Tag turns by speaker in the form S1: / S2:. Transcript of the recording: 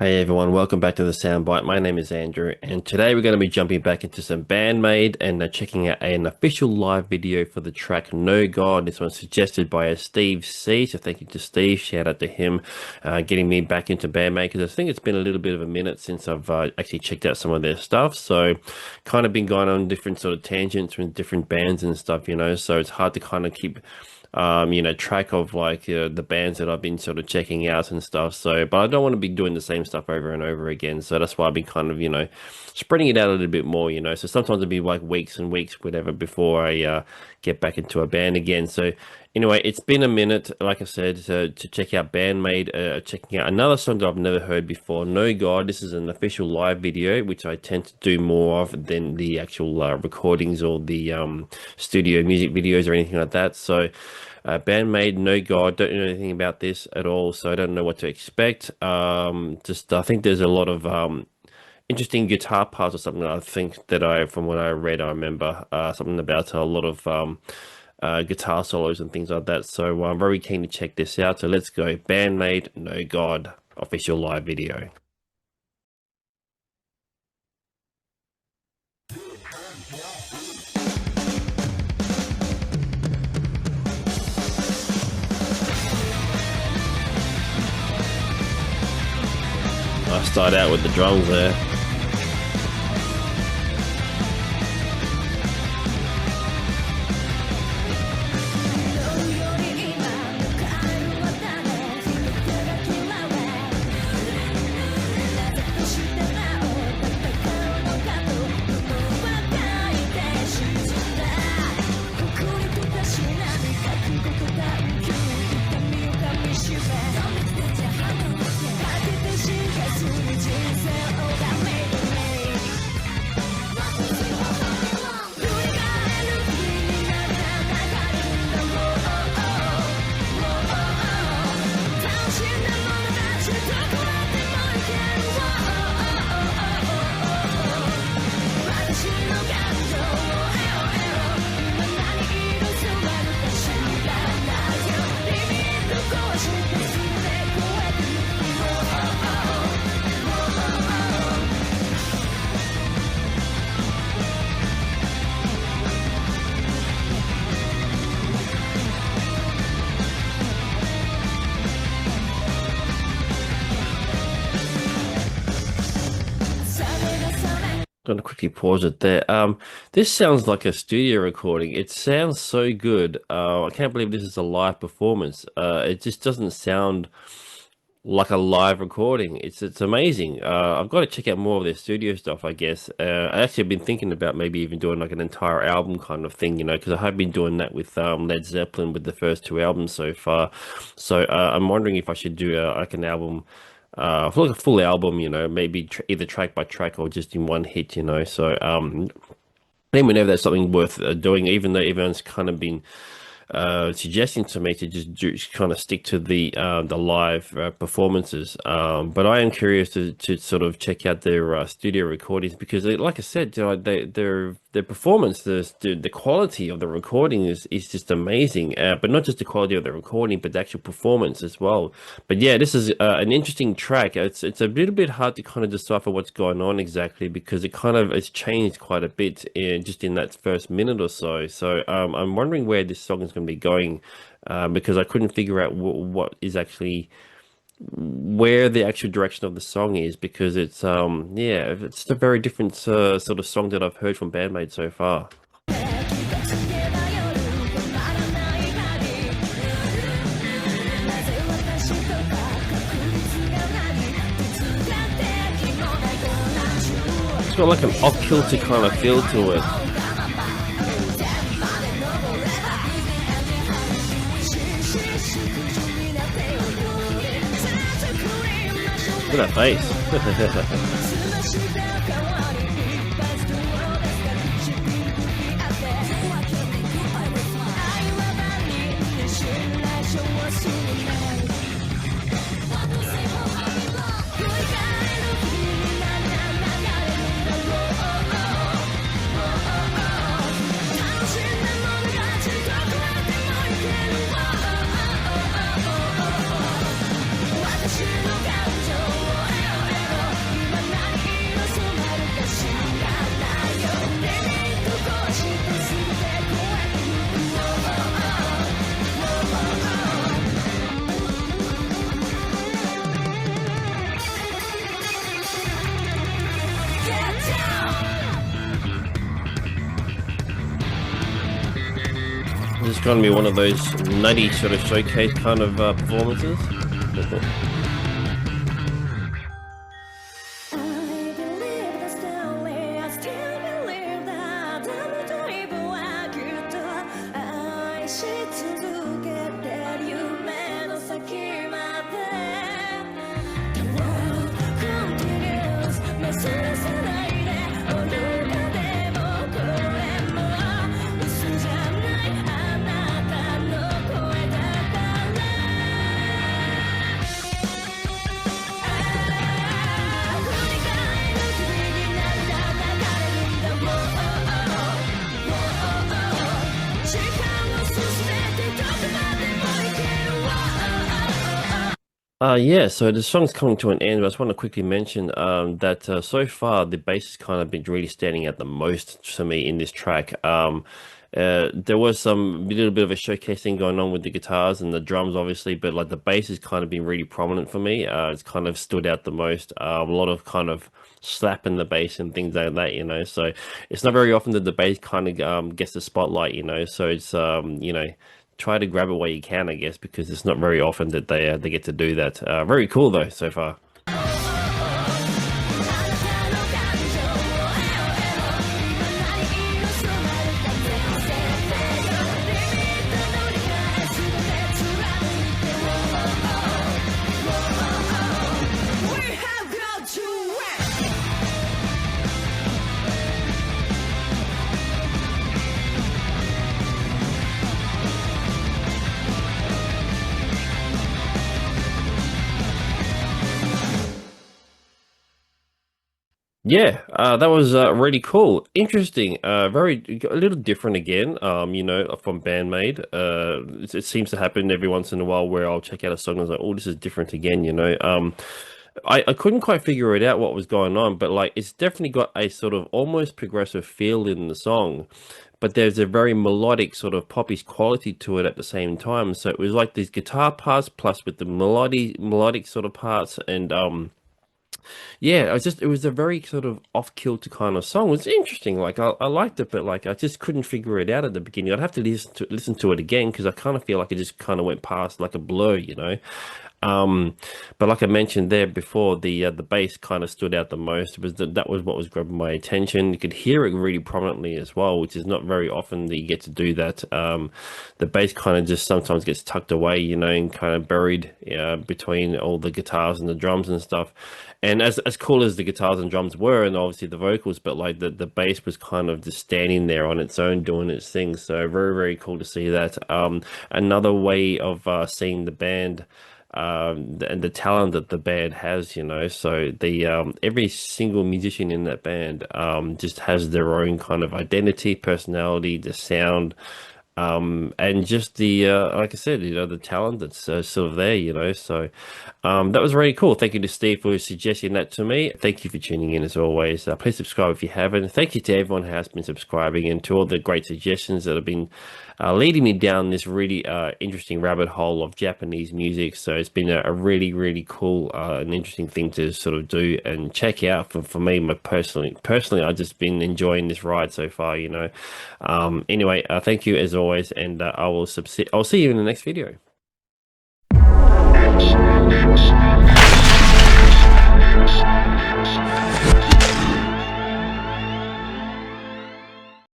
S1: Hey everyone, welcome back to the Soundbite. My name is Andrew, and today we're going to be jumping back into some Band-Maid and checking out an official live video for the track No God. This one's suggested by Steve C, so thank you to Steve. Shout out to him getting me back into Band-Maid, because I think it's been a little bit of a minute since I've actually checked out some of their stuff. So kind of been going on different sort of tangents with different bands and stuff, so it's hard to kind of keep track of like the bands that I've been sort of checking out and stuff. So, but I don't want to be doing the same stuff over and over again. So that's why I've been kind of, spreading it out a little bit more, So sometimes it'll be like weeks and weeks, whatever, before I get back into a band again. So anyway, it's been a minute, like I said, to check out Band-Maid, checking out another song that I've never heard before, No God. This is an official live video, which I tend to do more of than the actual recordings or the studio music videos or anything like that. So Band-Maid, No God, don't know anything about this at all, so I don't know what to expect. Just I think there's a lot of interesting guitar parts or something. I think that from what I read, I remember something about a lot of guitar solos and things like that. So I'm very keen to check this out. So let's go. Band-Maid, No God, official live video. I start out with the drums there. Gonna quickly pause it there. This sounds like a studio recording. It sounds so good. I can't believe this is a live performance. It just doesn't sound like a live recording. It's amazing. I've got to check out more of their studio stuff, I guess. I actually have been thinking about maybe even doing like an entire album kind of thing, because I have been doing that with Led Zeppelin with the first two albums so far. So I'm wondering if I should do like an album. For like a full album, maybe either track by track or just in one hit, So, let me know if that's something worth doing, even though everyone's kind of been suggesting to me to just kind of stick to the live performances. But I am curious to sort of check out their studio recordings, because, like I said, their performance, the quality of the recording is just amazing. But not just the quality of the recording, but the actual performance as well. But yeah, this is an interesting track. It's a little bit hard to kind of decipher what's going on exactly, because it's changed quite a bit just in that first minute or so. So I'm wondering where this song is going to be going, because I couldn't figure out what is actually where the actual direction of the song is, because it's it's a very different sort of song that I've heard from Band-Maid so far. It's got like an off-kilter kind of feel to it. Look at that face. This is going to be one of those nutty sort of showcase kind of performances. Yeah, so the song's coming to an end, but I just want to quickly mention that so far the bass has kind of been really standing out the most to me in this track. There was some little bit of a showcasing going on with the guitars and the drums, obviously, but like the bass has kind of been really prominent for me. It's kind of stood out the most. A lot of kind of slapping the bass and things like that, you know. So it's not very often that the bass kind of gets the spotlight, you know. So it's try to grab it where you can, I guess, because it's not very often that they get to do that. Very cool though so far. Yeah, that was really cool. Interesting. Very a little different again. From Band-Maid. It seems to happen every once in a while where I'll check out a song and I was like, oh, this is different again, you know. I couldn't quite figure it out what was going on, but like it's definitely got a sort of almost progressive feel in the song, but there's a very melodic sort of poppy quality to it at the same time. So it was like these guitar parts plus with the melodic sort of parts and yeah, it was a very sort of off-kilter kind of song. It was interesting. Like I liked it, but like I just couldn't figure it out at the beginning. I'd have to listen to it again because I kind of feel like it just kind of went past like a blur, you know. Um, but like I mentioned there before, the bass kind of stood out the most. It was that was what was grabbing my attention. You could hear it really prominently as well, which is not very often that you get to do that. The bass kind of just sometimes gets tucked away, you know, and kind of buried between all the guitars and the drums and stuff. And as cool as the guitars and drums were, and obviously the vocals, but like the bass was kind of just standing there on its own, doing its thing. So very, very cool to see that. Another way of seeing the band and the talent that the band has, you know. So the every single musician in that band just has their own kind of identity, personality, the sound, and just the like I said, you know, the talent that's sort of there, you know. So that was really cool. Thank you to Steve for suggesting that to me. Thank you for tuning in as always. Please subscribe if you haven't. Thank you to everyone who has been subscribing and to all the great suggestions that have been leading me down this really interesting rabbit hole of Japanese music. So it's been a really, really cool and interesting thing to sort of do and check out for me. Personally, I've just been enjoying this ride so far, you know. Anyway, thank you as always, and I'll see you in the next video.